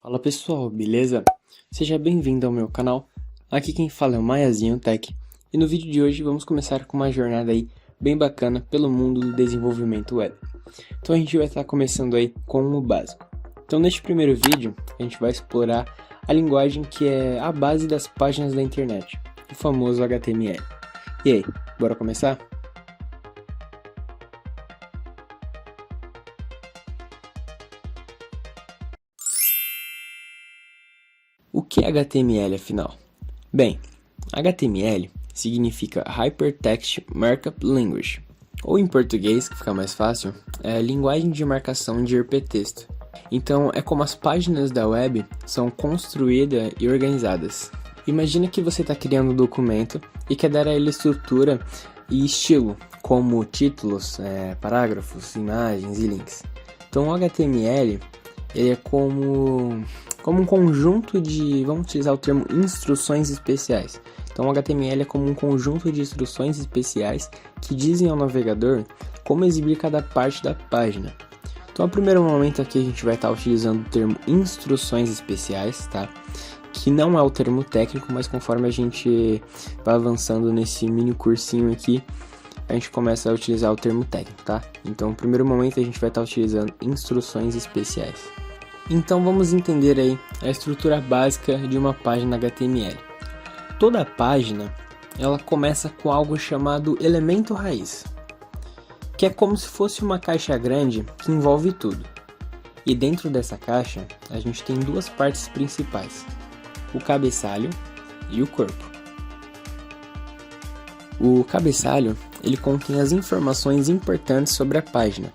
Fala pessoal, beleza? Seja bem-vindo ao meu canal. Aqui quem fala é o Maiazinho Tech e no vídeo de hoje vamos começar com uma jornada aí bem bacana pelo mundo do desenvolvimento web. Então a gente vai estar começando aí com o básico. Então neste primeiro vídeo a gente vai explorar a linguagem que é a base das páginas da internet, o famoso HTML. E aí, bora começar? O que é HTML afinal? Bem, HTML significa Hypertext Markup Language, ou em português, que fica mais fácil, é linguagem de marcação de hipertexto. Então é como as páginas da web são construídas e organizadas. Imagina que você está criando um documento e quer dar a ele estrutura e estilo, como títulos, parágrafos, imagens e links. Então o HTML ele é como um conjunto de, vamos utilizar o termo instruções especiais. Então o HTML é como um conjunto de instruções especiais que dizem ao navegador como exibir cada parte da página. Então, no primeiro momento aqui a gente vai estar utilizando o termo instruções especiais, tá? Que não é o termo técnico, mas conforme a gente vai avançando nesse mini cursinho aqui, a gente começa a utilizar o termo técnico, tá? Então, no primeiro momento a gente vai estar utilizando instruções especiais. Então vamos entender aí a estrutura básica de uma página HTML. Toda página ela começa com algo chamado elemento raiz, que é como se fosse uma caixa grande que envolve tudo. E dentro dessa caixa a gente tem duas partes principais, o cabeçalho e o corpo. O cabeçalho ele contém as informações importantes sobre a página,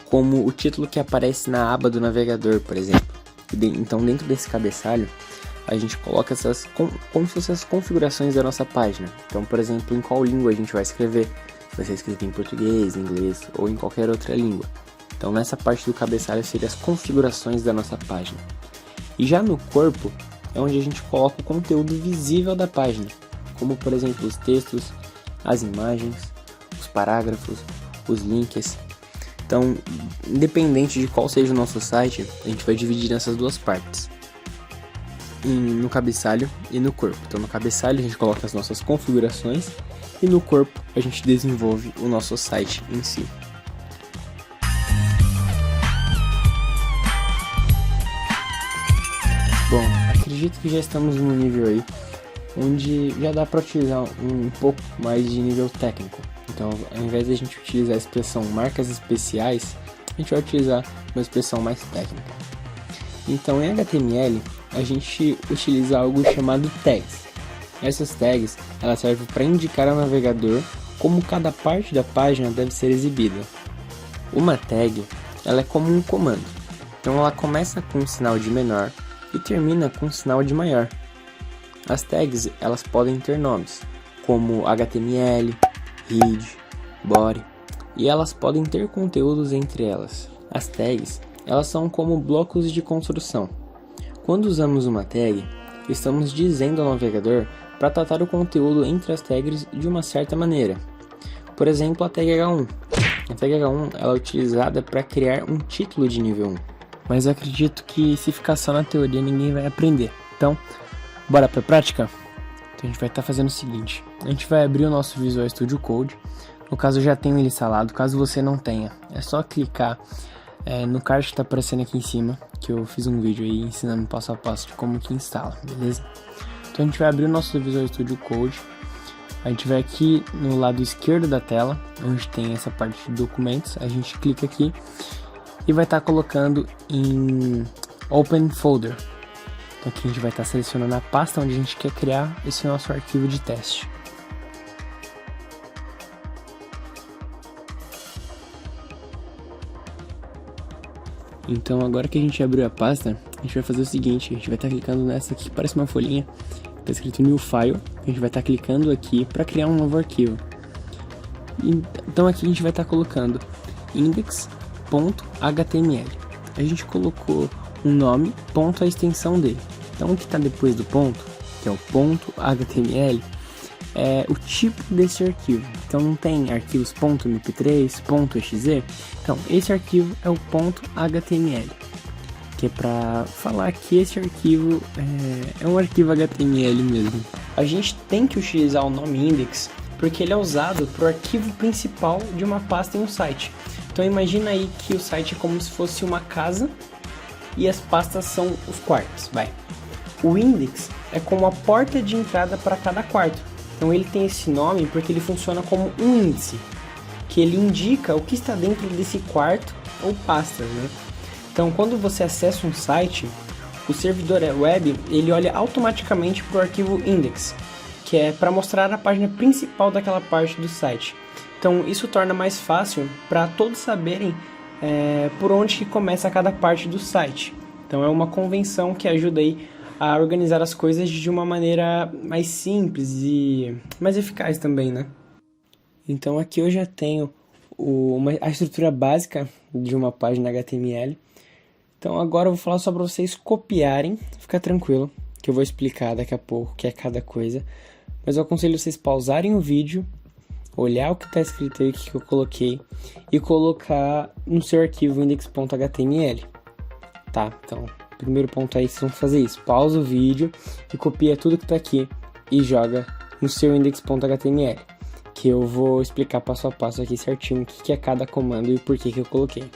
como o título que aparece na aba do navegador, por exemplo. Então dentro desse cabeçalho a gente coloca como se fossem as configurações da nossa página. Então, por exemplo, em qual língua a gente vai escrever, se vai ser escrito em português, inglês ou em qualquer outra língua. Então nessa parte do cabeçalho seriam as configurações da nossa página. E já no corpo é onde a gente coloca o conteúdo visível da página, como por exemplo os textos, as imagens, os parágrafos, os links. Então, independente de qual seja o nosso site, a gente vai dividir nessas duas partes, no cabeçalho e no corpo. Então no cabeçalho a gente coloca as nossas configurações e no corpo a gente desenvolve o nosso site em si. Bom, acredito que já estamos num nível aí onde já dá para utilizar um pouco mais de nível técnico. Então, ao invés de a gente utilizar a expressão marcas especiais, a gente vai utilizar uma expressão mais técnica. Então, em HTML, a gente utiliza algo chamado tags. Essas tags, elas servem para indicar ao navegador como cada parte da página deve ser exibida. Uma tag, ela é como um comando. Então, ela começa com um sinal de menor e termina com um sinal de maior. As tags, elas podem ter nomes, como HTML, head, body, e elas podem ter conteúdos entre elas. As tags, elas são como blocos de construção. Quando usamos uma tag, estamos dizendo ao navegador para tratar o conteúdo entre as tags de uma certa maneira. Por exemplo, a tag H1. A tag H1 ela é utilizada para criar um título de nível 1. Mas eu acredito que se ficar só na teoria ninguém vai aprender. Então, bora para a prática? Então a gente vai estar fazendo o seguinte, a gente vai abrir o nosso Visual Studio Code, no caso eu já tenho ele instalado, caso você não tenha, é só clicar no card que está aparecendo aqui em cima, que eu fiz um vídeo aí ensinando passo a passo de como que instala, beleza? Então a gente vai abrir o nosso Visual Studio Code, a gente vai aqui no lado esquerdo da tela, onde tem essa parte de documentos, a gente clica aqui e vai estar colocando em Open Folder. Então aqui a gente vai estar selecionando a pasta onde a gente quer criar esse nosso arquivo de teste. Então agora que a gente abriu a pasta, a gente vai fazer o seguinte, a gente vai estar clicando nessa aqui que parece uma folhinha, está escrito New File, a gente vai estar clicando aqui para criar um novo arquivo. Então aqui a gente vai estar colocando index.html. A gente colocou um nome, ponto a extensão dele. Então o que está depois do ponto, que é o ponto .html, é o tipo desse arquivo. Então não tem arquivos .mp3, .exe. Então esse arquivo é o .html. que é para falar que esse arquivo é um arquivo HTML mesmo. A gente tem que utilizar o nome index porque ele é usado para o arquivo principal de uma pasta em um site. Então imagina aí que o site é como se fosse uma casa e as pastas são os quartos, O index é como a porta de entrada para cada quarto. Então ele tem esse nome porque ele funciona como um índice, que ele indica o que está dentro desse quarto ou pastas, né? Então quando você acessa um site, o servidor web ele olha automaticamente para o arquivo index, que é para mostrar a página principal daquela parte do site. Então isso torna mais fácil para todos saberem por onde que começa cada parte do site. Então é uma convenção que ajuda aí a organizar as coisas de uma maneira mais simples e mais eficaz também, né? Então aqui eu já tenho a estrutura básica de uma página HTML. Então agora eu vou falar só para vocês copiarem, fica tranquilo, que eu vou explicar daqui a pouco o que é cada coisa. Mas eu aconselho vocês pausarem o vídeo, olhar o que está escrito aí, o que eu coloquei, e colocar no seu arquivo index.html, tá? Então, primeiro ponto aí, vocês vão fazer isso, pausa o vídeo e copia tudo que está aqui e joga no seu index.html, que eu vou explicar passo a passo aqui certinho o que é cada comando e por que eu coloquei.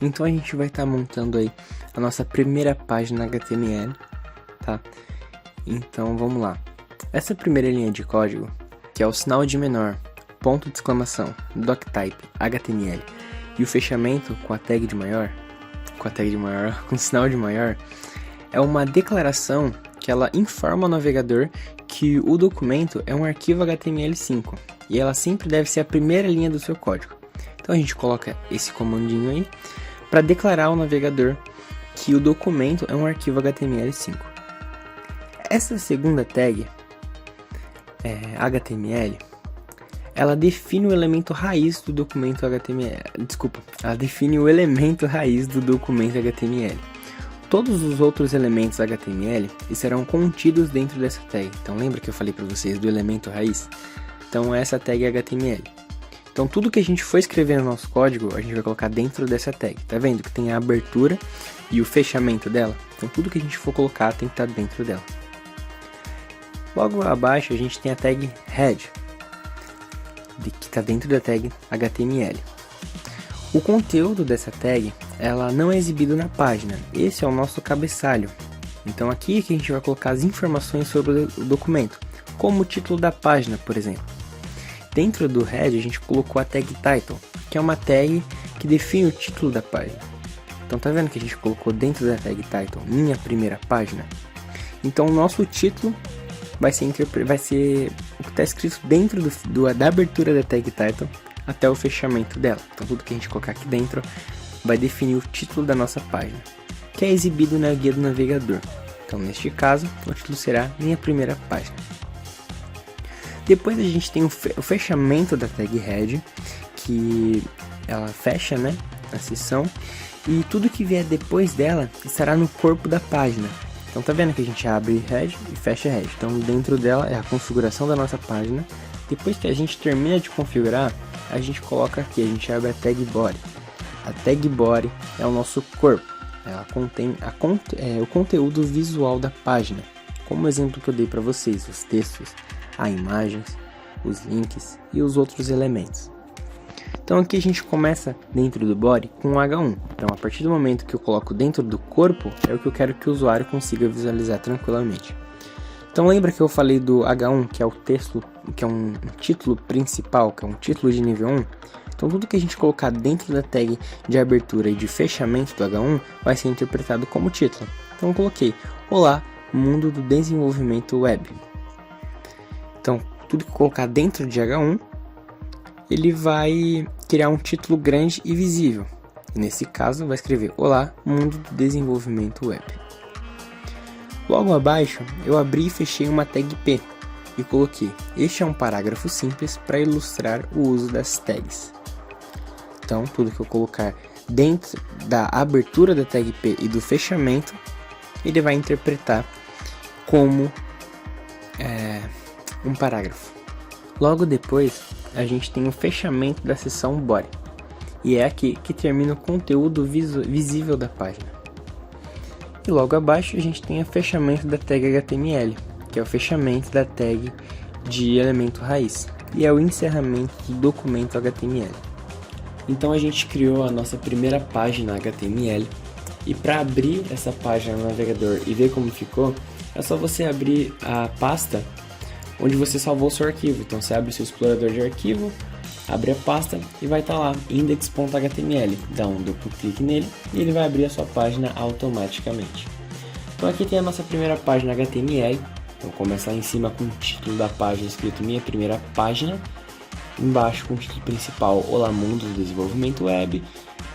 Então a gente vai estar montando aí a nossa primeira página HTML, tá? Então vamos lá. Essa primeira linha de código, que é o sinal de menor, ponto de exclamação, doctype, HTML, e o fechamento com a tag de maior, com sinal de maior, é uma declaração que ela informa ao navegador que o documento é um arquivo HTML5, e ela sempre deve ser a primeira linha do seu código. Então a gente coloca esse comandinho aí, para declarar ao navegador que o documento é um arquivo HTML5. Essa segunda tag, HTML, ela define o elemento raiz do documento HTML. Ela define o elemento raiz do documento HTML. Todos os outros elementos HTML serão contidos dentro dessa tag. Então lembra que eu falei para vocês do elemento raiz? Então essa tag é HTML. Então tudo que a gente for escrever no nosso código, a gente vai colocar dentro dessa tag. Tá vendo que tem a abertura e o fechamento dela? Então tudo que a gente for colocar tem que estar dentro dela. Logo abaixo a gente tem a tag head, que está dentro da tag HTML. O conteúdo dessa tag, ela não é exibido na página. Esse é o nosso cabeçalho. Então aqui é que a gente vai colocar as informações sobre o documento, como o título da página, por exemplo. Dentro do head a gente colocou a tag title, que é uma tag que define o título da página. Então tá vendo que a gente colocou dentro da tag title, minha primeira página? Então o nosso título vai ser o que está escrito dentro da abertura da tag title até o fechamento dela. Então tudo que a gente colocar aqui dentro vai definir o título da nossa página, que é exibido na guia do navegador. Então neste caso, o título será minha primeira página. Depois a gente tem o fechamento da tag head, que ela fecha, né, a seção, e tudo que vier depois dela estará no corpo da página. Então tá vendo que a gente abre head e fecha head. Então dentro dela é a configuração da nossa página. Depois que a gente termina de configurar, a gente coloca aqui, a gente abre a tag body. A tag body é o nosso corpo. Ela contém o conteúdo visual da página. Como o exemplo que eu dei para vocês, os textos, as imagens, os links e os outros elementos. Então aqui a gente começa dentro do body com H1. Então a partir do momento que eu coloco dentro do corpo, é o que eu quero que o usuário consiga visualizar tranquilamente. Então lembra que eu falei do H1, que é o texto, que é um título principal, que é um título de nível 1? Então tudo que a gente colocar dentro da tag de abertura e de fechamento do H1 vai ser interpretado como título. Então eu coloquei: Olá, mundo do desenvolvimento web. Então tudo que eu colocar dentro de H1, ele vai criar um título grande e visível. Nesse caso, vai escrever: Olá, mundo do desenvolvimento web. Logo abaixo, eu abri e fechei uma tag P e coloquei: Este é um parágrafo simples para ilustrar o uso das tags. Então, tudo que eu colocar dentro da abertura da tag P e do fechamento, ele vai interpretar como um parágrafo. Logo depois, a gente tem o fechamento da seção body, e é aqui que termina o conteúdo visível da página. E logo abaixo a gente tem o fechamento da tag HTML, que é o fechamento da tag de elemento raiz, e é o encerramento do documento HTML. Então a gente criou a nossa primeira página HTML, e para abrir essa página no navegador e ver como ficou, é só você abrir a pasta onde você salvou o seu arquivo. Então você abre o seu explorador de arquivo, abre a pasta e vai estar lá, index.html. Dá um duplo clique nele e ele vai abrir a sua página automaticamente. Então aqui tem a nossa primeira página HTML. Então começa lá em cima com o título da página escrito Minha Primeira Página. Embaixo com o título principal Olá Mundo do Desenvolvimento Web.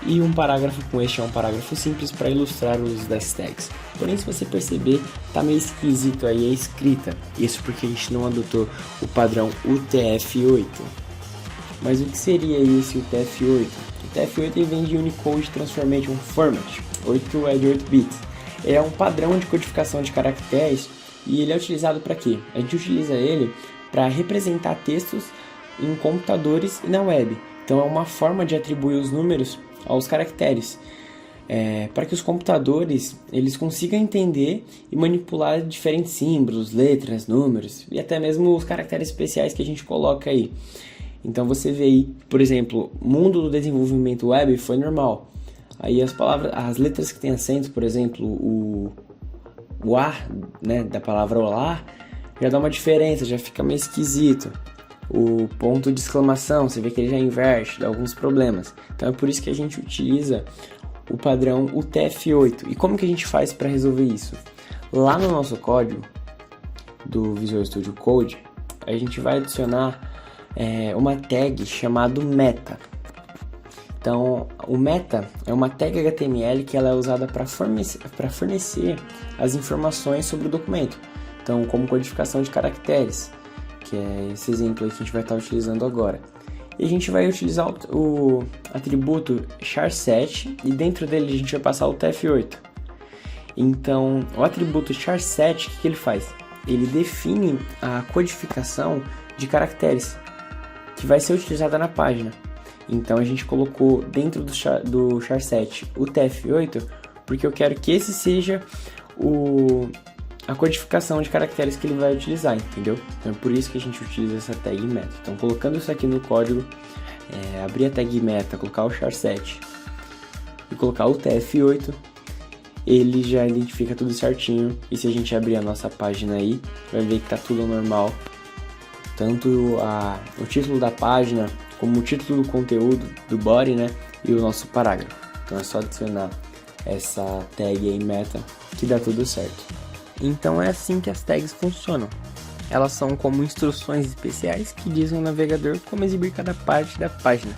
E um parágrafo com este é um parágrafo simples para ilustrar o uso das tags. Porém, se você perceber, tá meio esquisito aí a escrita. Isso porque a gente não adotou o padrão UTF-8. Mas o que seria esse UTF-8? O UTF-8 vem de Unicode Transformation Format, 8 é de 8 bits. Ele é um padrão de codificação de caracteres e ele é utilizado para quê? A gente utiliza ele para representar textos em computadores e na web. Então é uma forma de atribuir os números aos caracteres, para que os computadores eles consigam entender e manipular diferentes símbolos, letras, números e até mesmo os caracteres especiais que a gente coloca aí. Então você vê aí, por exemplo, mundo do desenvolvimento web foi normal. Aí as palavras, as letras que tem acento, por exemplo, o A, né, da palavra olá, já dá uma diferença, já fica meio esquisito. O ponto de exclamação, você vê que ele já inverte, dá alguns problemas. Então é por isso que a gente utiliza o padrão UTF-8. E como que a gente faz para resolver isso? Lá no nosso código do Visual Studio Code, a gente vai adicionar uma tag chamada meta. Então, o meta é uma tag HTML que ela é usada para fornecer as informações sobre o documento. Então, como codificação de caracteres, que é esse exemplo aí que a gente vai estar utilizando agora. E a gente vai utilizar o atributo char7 e dentro dele a gente vai passar o UTF-8. Então, o atributo char7, o que ele faz? Ele define a codificação de caracteres que vai ser utilizada na página. Então, a gente colocou dentro do char7 o UTF-8 porque eu quero que esse seja a codificação de caracteres que ele vai utilizar, entendeu? Então é por isso que a gente utiliza essa tag meta. Então colocando isso aqui no código, abrir a tag meta, colocar o char7 e colocar o UTF-8, ele já identifica tudo certinho. E se a gente abrir a nossa página aí, vai ver que tá tudo normal. Tanto o título da página, como o título do conteúdo, do body, né? E o nosso parágrafo. Então é só adicionar essa tag aí meta que dá tudo certo. Então é assim que as tags funcionam. Elas são como instruções especiais que dizem ao navegador como exibir cada parte da página.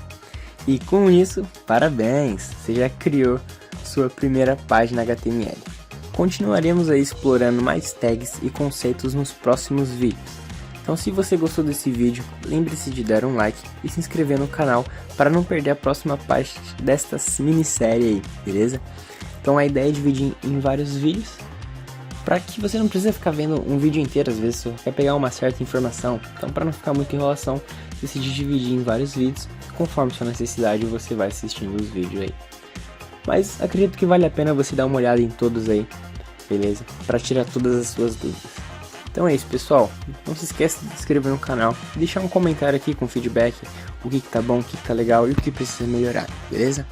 E com isso, parabéns! Você já criou sua primeira página HTML. Continuaremos aí explorando mais tags e conceitos nos próximos vídeos. Então se você gostou desse vídeo, lembre-se de dar um like e se inscrever no canal para não perder a próxima parte desta minissérie aí, beleza? Então a ideia é dividir em vários vídeos, para que você não precisa ficar vendo um vídeo inteiro, às vezes você quer pegar uma certa informação. Então para não ficar muita enrolação, decidi dividir em vários vídeos, conforme sua necessidade você vai assistindo os vídeos aí. Mas acredito que vale a pena você dar uma olhada em todos aí, beleza? Para tirar todas as suas dúvidas. Então é isso, pessoal. Não se esqueça de se inscrever no canal, deixar um comentário aqui com feedback, o que tá bom, o que tá legal e o que precisa melhorar, beleza?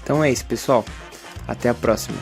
Então é isso, pessoal. Até a próxima.